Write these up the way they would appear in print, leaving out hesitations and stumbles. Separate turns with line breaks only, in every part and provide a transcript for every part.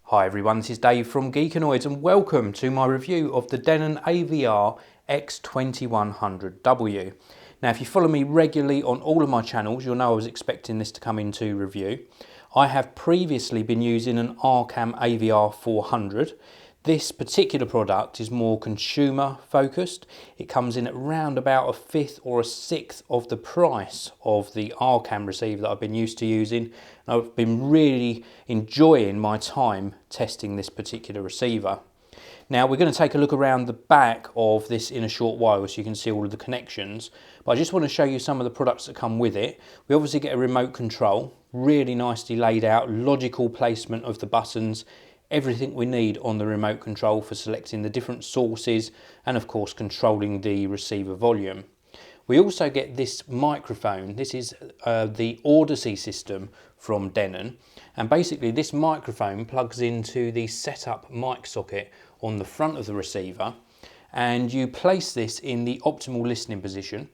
Hi everyone, this is Dave from Geekanoids and welcome to my review of the Denon AVR-X2100W. Now if you follow me regularly on all of my channels, you'll know I was expecting this to come into review. I have previously been using an Arcam AVR-400. This particular product is more consumer focused. It comes in at around about a fifth or a sixth of the price of the Arcam receiver that I've been used to using. And I've been really enjoying my time testing this particular receiver. Now we're going to take a look around the back of this in a short while so you can see all of the connections. But I just want to show you some of the products that come with it. We obviously get a remote control, really nicely laid out, logical placement of the buttons. Everything we need on the remote control for selecting the different sources and of course controlling the receiver volume. We also get this microphone. This is the Odyssey system from Denon, and basically this microphone plugs into the setup mic socket on the front of the receiver, and you place this in the optimal listening position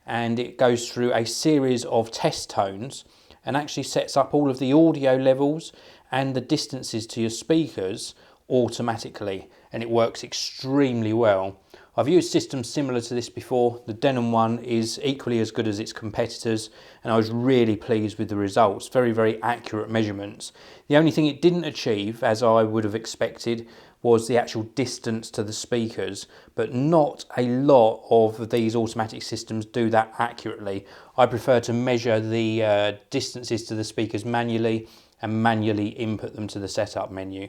and it goes through a series of test tones and actually sets up all of the audio levels and the distances to your speakers automatically, and it works extremely well. I've used systems similar to this before. The Denon one is equally as good as its competitors and I was really pleased with the results. Very accurate measurements. The only thing it didn't achieve, as I would have expected, was the actual distance to the speakers, but not a lot of these automatic systems do that accurately. I prefer to measure the distances to the speakers manually and manually input them to the setup menu.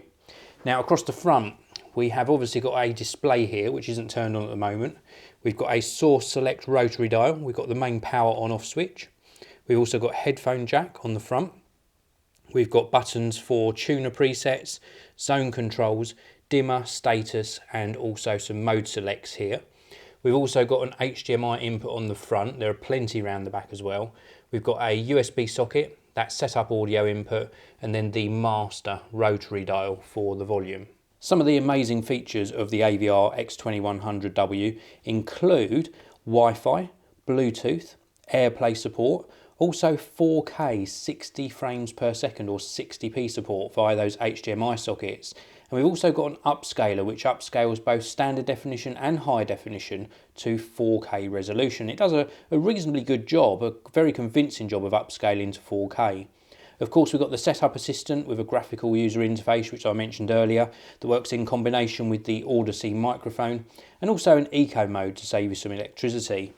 Now across the front we have obviously got a display here which isn't turned on at the moment. We've got a source select rotary dial, we've got the main power on off switch, we've also got headphone jack on the front, we've got buttons for tuner presets, zone controls, dimmer, status and also some mode selects here. We've also got an HDMI input on the front, there are plenty around the back as well. We've got a USB socket, that setup audio input, and then the master rotary dial for the volume. Some of the amazing features of the AVR-X2100W include Wi-Fi, Bluetooth, AirPlay support, also 4K 60 frames per second or 60p support via those HDMI sockets. And we've also got an upscaler which upscales both standard definition and high definition to 4K resolution. It does a reasonably good job, a very convincing job of upscaling to 4K. Of course we've got the setup assistant with a graphical user interface which I mentioned earlier that works in combination with the Odyssey microphone, and also an eco mode to save you some electricity.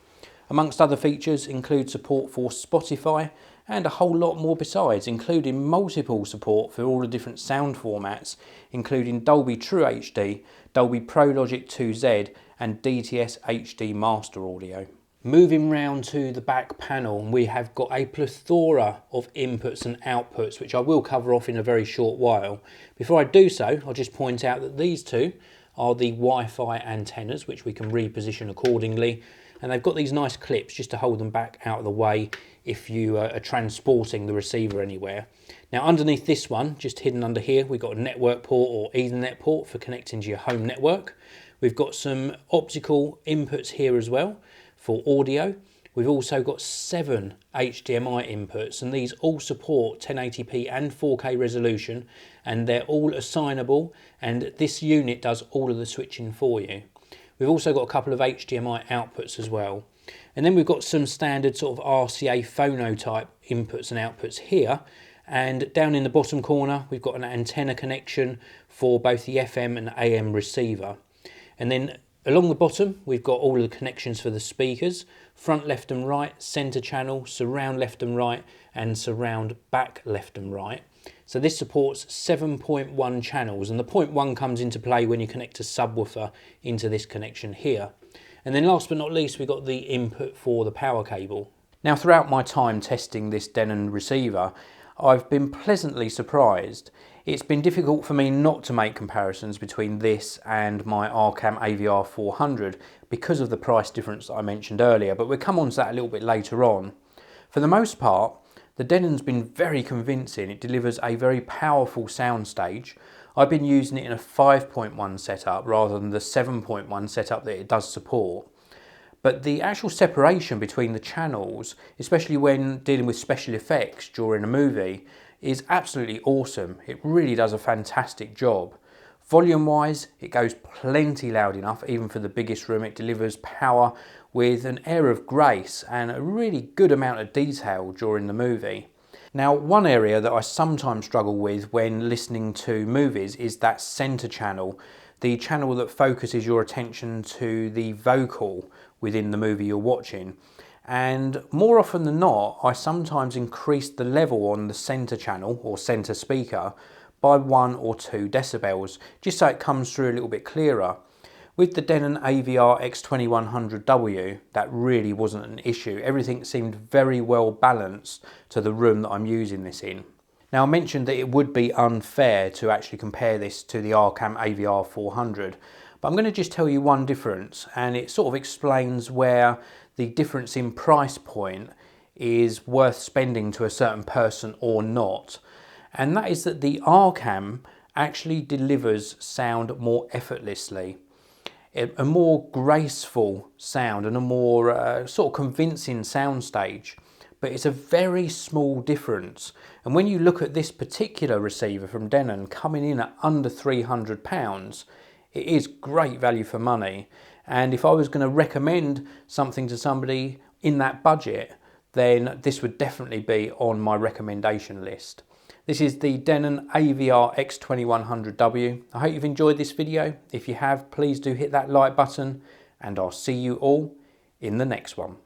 Amongst other features include support for Spotify and a whole lot more besides, including multiple support for all the different sound formats, including Dolby True HD, Dolby Pro Logic 2Z and DTS HD Master Audio. Moving round to the back panel, we have got a plethora of inputs and outputs which I will cover off in a very short while. Before I do so, I'll just point out that these two are the Wi-Fi antennas which we can reposition accordingly, and they've got these nice clips just to hold them back out of the way if you are transporting the receiver anywhere. Now underneath this one, just hidden under here, we've got a network port or Ethernet port for connecting to your home network. We've got some optical inputs here as well for audio. We've also got 7 HDMI inputs, and these all support 1080p and 4K resolution, and they're all assignable, and this unit does all of the switching for you. We've also got a couple of HDMI outputs as well. And then we've got some standard sort of RCA phono type inputs and outputs here. And down in the bottom corner, we've got an antenna connection for both the FM and AM receiver. And then along the bottom, we've got all of the connections for the speakers, front left and right, center channel, surround left and right, and surround back left and right. So this supports 7.1 channels, and the 0.1 comes into play when you connect a subwoofer into this connection here. And then last but not least, we've got the input for the power cable. Now throughout my time testing this Denon receiver, I've been pleasantly surprised. It's been difficult for me not to make comparisons between this and my Arcam AVR-400 because of the price difference that I mentioned earlier, but we'll come on to that a little bit later on. For the most part, the Denon's been very convincing. It delivers a very powerful soundstage. I've been using it in a 5.1 setup rather than the 7.1 setup that it does support. But the actual separation between the channels, especially when dealing with special effects during a movie, is absolutely awesome. It really does a fantastic job. Volume wise, it goes plenty loud enough, even for the biggest room. It delivers power with an air of grace and a really good amount of detail during the movie. Now, one area that I sometimes struggle with when listening to movies is that centre channel, the channel that focuses your attention to the vocal within the movie you're watching. And more often than not, I sometimes increase the level on the centre channel or centre speaker by 1 or 2 decibels, just so it comes through a little bit clearer. With the Denon AVR-X2100W, that really wasn't an issue. Everything seemed very well balanced to the room that I'm using this in. Now, I mentioned that it would be unfair to actually compare this to the Arcam AVR400, but I'm going to just tell you one difference, and it sort of explains where the difference in price point is worth spending to a certain person or not. And that is that the Arcam actually delivers sound more effortlessly. A more graceful sound and a more sort of convincing sound stage, but it's a very small difference. And when you look at this particular receiver from Denon coming in at under £300, it is great value for money. And if I was going to recommend something to somebody in that budget, then this would definitely be on my recommendation list. This is the Denon AVR-X2100W. I hope you've enjoyed this video. If you have, please do hit that like button, and I'll see you all in the next one.